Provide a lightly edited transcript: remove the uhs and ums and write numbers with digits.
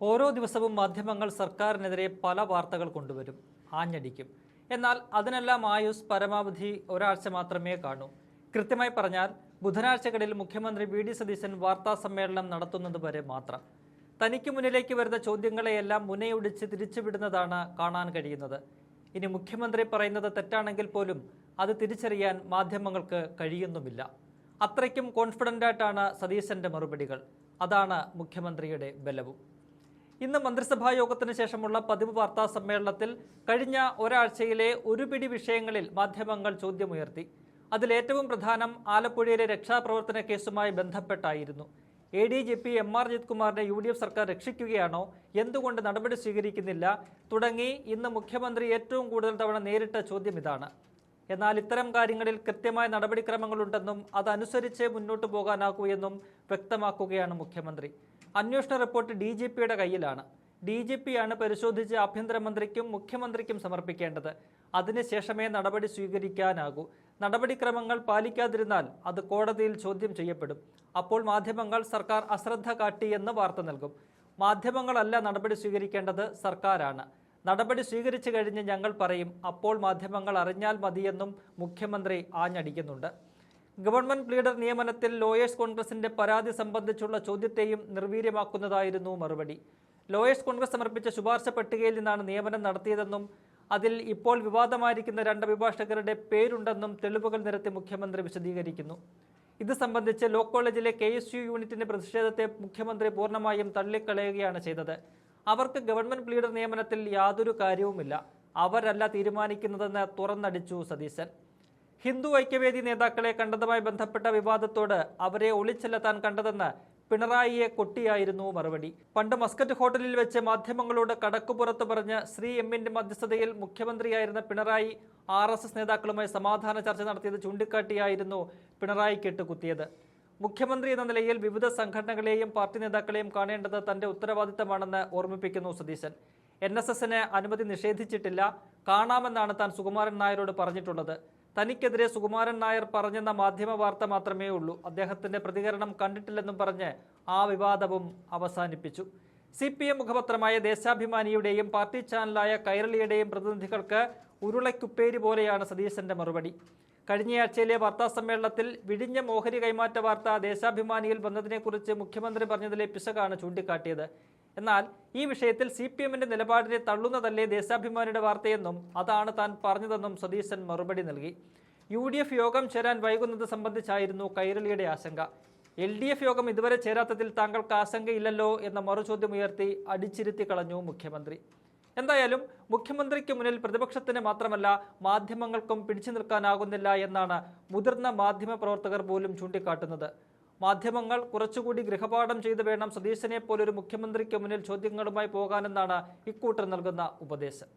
ഓരോ ദിവസവും മാധ്യമങ്ങൾ സർക്കാരിനെതിരെ പല വാർത്തകൾ കൊണ്ടുവരും, ആഞ്ഞടിക്കും. എന്നാൽ അതിനെല്ലാം ആയുസ് പരമാവധി ഒരാഴ്ച മാത്രമേ കാണൂ. കൃത്യമായി പറഞ്ഞാൽ ബുധനാഴ്ചകളിൽ മുഖ്യമന്ത്രി വി.ഡി. സതീശൻ വാർത്താ സമ്മേളനം നടത്തുന്നത് വരെ മാത്രം. തനിക്ക് മുന്നിലേക്ക് വരുന്ന ചോദ്യങ്ങളെയെല്ലാം മുനയൊടിച്ച് തിരിച്ചുവിടുന്നതാണ് കാണാൻ കഴിയുന്നത്. ഇനി മുഖ്യമന്ത്രി പറയുന്നത് തെറ്റാണെങ്കിൽ പോലും അത് തിരിച്ചറിയാൻ മാധ്യമങ്ങൾക്ക് കഴിയുന്നുമില്ല. അത്രയ്ക്കും കോൺഫിഡൻ്റായിട്ടാണ് സതീശൻ്റെ മറുപടികൾ. അതാണ് മുഖ്യമന്ത്രിയുടെ ബലവും. ഇന്ന് മന്ത്രിസഭാ യോഗത്തിന് ശേഷമുള്ള പതിവ് വാർത്താ സമ്മേളനത്തിൽ കഴിഞ്ഞ ഒരാഴ്ചയിലെ ഒരു പിടി വിഷയങ്ങളിൽ മാധ്യമങ്ങൾ ചോദ്യമുയർത്തി. അതിലേറ്റവും പ്രധാനം ആലപ്പുഴയിലെ രക്ഷാപ്രവർത്തന കേസുമായി ബന്ധപ്പെട്ടായിരുന്നു. ADGP MR അജിത് കുമാറിനെ UDF സർക്കാർ രക്ഷിക്കുകയാണോ, എന്തുകൊണ്ട് നടപടി സ്വീകരിക്കുന്നില്ല തുടങ്ങി ഇന്ന് മുഖ്യമന്ത്രി ഏറ്റവും കൂടുതൽ തവണ നേരിട്ട ചോദ്യം ഇതാണ്. എന്നാൽ ഇത്തരം കാര്യങ്ങളിൽ കൃത്യമായ നടപടിക്രമങ്ങളുണ്ടെന്നും അതനുസരിച്ച് മുന്നോട്ട് പോകാനാകൂ എന്നും വ്യക്തമാക്കുകയാണ് മുഖ്യമന്ത്രി. അന്വേഷണ റിപ്പോർട്ട് DGPയുടെ കയ്യിലാണ്. DGPയാണ് പരിശോധിച്ച് ആഭ്യന്തരമന്ത്രിക്കും മുഖ്യമന്ത്രിക്കും സമർപ്പിക്കേണ്ടത്. അതിനുശേഷമേ നടപടി സ്വീകരിക്കാനാകൂ. നടപടിക്രമങ്ങൾ പാലിക്കാതിരുന്നാൽ അത് കോടതിയിൽ ചോദ്യം ചെയ്യപ്പെടും. അപ്പോൾ മാധ്യമങ്ങൾ സർക്കാർ അശ്രദ്ധ കാട്ടി എന്ന് വാർത്ത നൽകും. മാധ്യമങ്ങളല്ല നടപടി സ്വീകരിക്കേണ്ടത്, സർക്കാരാണ്. നടപടി സ്വീകരിച്ചു കഴിഞ്ഞ് ഞങ്ങൾ പറയും, അപ്പോൾ മാധ്യമങ്ങൾ അറിഞ്ഞാൽ മതിയെന്നും മുഖ്യമന്ത്രി ആഞ്ഞടിക്കുന്നുണ്ട്. ഗവൺമെന്റ് ലീഡർ നിയമനത്തിൽ ലോയേഴ്സ് കോൺഗ്രസിന്റെ പരാതി സംബന്ധിച്ചുള്ള ചോദ്യത്തെയും നിർവീര്യമാക്കുന്നതായിരുന്നു മറുപടി. ലോയേഴ്സ് കോൺഗ്രസ് സമർപ്പിച്ച ശുപാർശ പട്ടികയിൽ നിന്നാണ് നിയമനം നടത്തിയതെന്നും അതിൽ ഇപ്പോൾ വിവാദമായിരിക്കുന്ന 2 അഭിഭാഷകരുടെ പേരുണ്ടെന്നും തെളിവുകൾ നിരത്തി മുഖ്യമന്ത്രി വിശദീകരിക്കുന്നു. ഇത് സംബന്ധിച്ച് ലോ കോളേജിലെ KSU യൂണിറ്റിന്റെ പ്രതിഷേധത്തെ മുഖ്യമന്ത്രി പൂർണ്ണമായും തള്ളിക്കളയുകയാണ് ചെയ്തത്. അവർക്ക് ഗവൺമെന്റ് ലീഡർ നിയമനത്തിൽ യാതൊരു കാര്യവുമില്ല, അവരല്ല തീരുമാനിക്കുന്നതെന്ന് തുറന്നടിച്ചു സതീശൻ. ഹിന്ദു ഐക്യവേദി നേതാക്കളെ കണ്ടതുമായി ബന്ധപ്പെട്ട വിവാദത്തോട് അവരെ ഒളിച്ചെല്ലാൻ കണ്ടതെന്ന് പിണറായിയെ കൊട്ടിയായിരുന്നു മറുപടി. പണ്ട് മസ്കറ്റ് ഹോട്ടലിൽ വെച്ച് മാധ്യമങ്ങളോട് കടക്കുപുറത്ത് പറഞ്ഞ് ശ്രീ എമ്മിന്റെ മധ്യസ്ഥതയിൽ മുഖ്യമന്ത്രിയായിരുന്ന പിണറായി RSS നേതാക്കളുമായി സമാധാന ചർച്ച നടത്തിയത് ചൂണ്ടിക്കാട്ടിയായിരുന്നു പിണറായി കെട്ടുകുത്തിയത്. മുഖ്യമന്ത്രി എന്ന നിലയിൽ വിവിധ സംഘടനകളെയും പാർട്ടി നേതാക്കളെയും കാണേണ്ടത് തന്റെ ഉത്തരവാദിത്തമാണെന്ന് ഓർമ്മിപ്പിക്കുന്നു സതീശൻ. NSSന് അനുമതി നിഷേധിച്ചിട്ടില്ല, കാണാമെന്നാണ് താൻ സുകുമാരൻ നായരോട് പറഞ്ഞിട്ടുള്ളത്. തനിക്കെതിരെ സുകുമാരൻ നായർ പറഞ്ഞെന്ന മാധ്യമ വാർത്ത മാത്രമേ ഉള്ളൂ. അദ്ദേഹത്തിന്റെ പ്രതികരണം കണ്ടിട്ടില്ലെന്നും പറഞ്ഞ് ആ വിവാദവും അവസാനിപ്പിച്ചു. CPM മുഖപത്രമായ ദേശാഭിമാനിയുടെയും പാർട്ടി ചാനലായ കൈരളിയുടെയും പ്രതിനിധികൾക്ക് ഉരുളക്കുപ്പേരി പോലെയാണ് സതീശന്റെ മറുപടി. കഴിഞ്ഞയാഴ്ചയിലെ വാർത്താ സമ്മേളനത്തിൽ വിഴിഞ്ഞം ഓഹരി കൈമാറ്റ വാർത്ത ദേശാഭിമാനിയിൽ വന്നതിനെക്കുറിച്ച് മുഖ്യമന്ത്രി പറഞ്ഞതിലെ പിശകാണ് ചൂണ്ടിക്കാട്ടിയത്. എന്നാൽ ഈ വിഷയത്തിൽ CPMന്റെ നിലപാടിനെ തള്ളുന്നതല്ലേ ദേശാഭിമാനിയുടെ വാർത്തയെന്നും അതാണ് താൻ പറഞ്ഞതെന്നും സതീശൻ മറുപടി നൽകി. UDF യോഗം ചേരാൻ വൈകുന്നത് സംബന്ധിച്ചായിരുന്നു കൈരളിയുടെ ആശങ്ക. LDF യോഗം ഇതുവരെ ചേരാത്തതിൽ താങ്കൾക്ക് ആശങ്കയില്ലല്ലോ എന്ന മറുചോദ്യമുയർത്തി അടിച്ചിരുത്തി കളഞ്ഞു മുഖ്യമന്ത്രി. എന്തായാലും മുഖ്യമന്ത്രിക്ക് മുന്നിൽ പ്രതിപക്ഷത്തിന് മാത്രമല്ല മാധ്യമങ്ങൾക്കും പിടിച്ചു നിൽക്കാനാകുന്നില്ല എന്നാണ് മുതിർന്ന മാധ്യമ പ്രവർത്തകർ പോലും ചൂണ്ടിക്കാട്ടുന്നത്. മാധ്യമങ്ങൾ കുറച്ചുകൂടി ഗൃഹപാഠം ചെയ്ത് വേണം സതീശനെ പോലൊരു മുഖ്യമന്ത്രിക്ക് മുന്നിൽ ചോദ്യങ്ങളുമായി പോകാനെന്നാണ് ഇക്കൂട്ടർ നൽകുന്ന ഉപദേശം.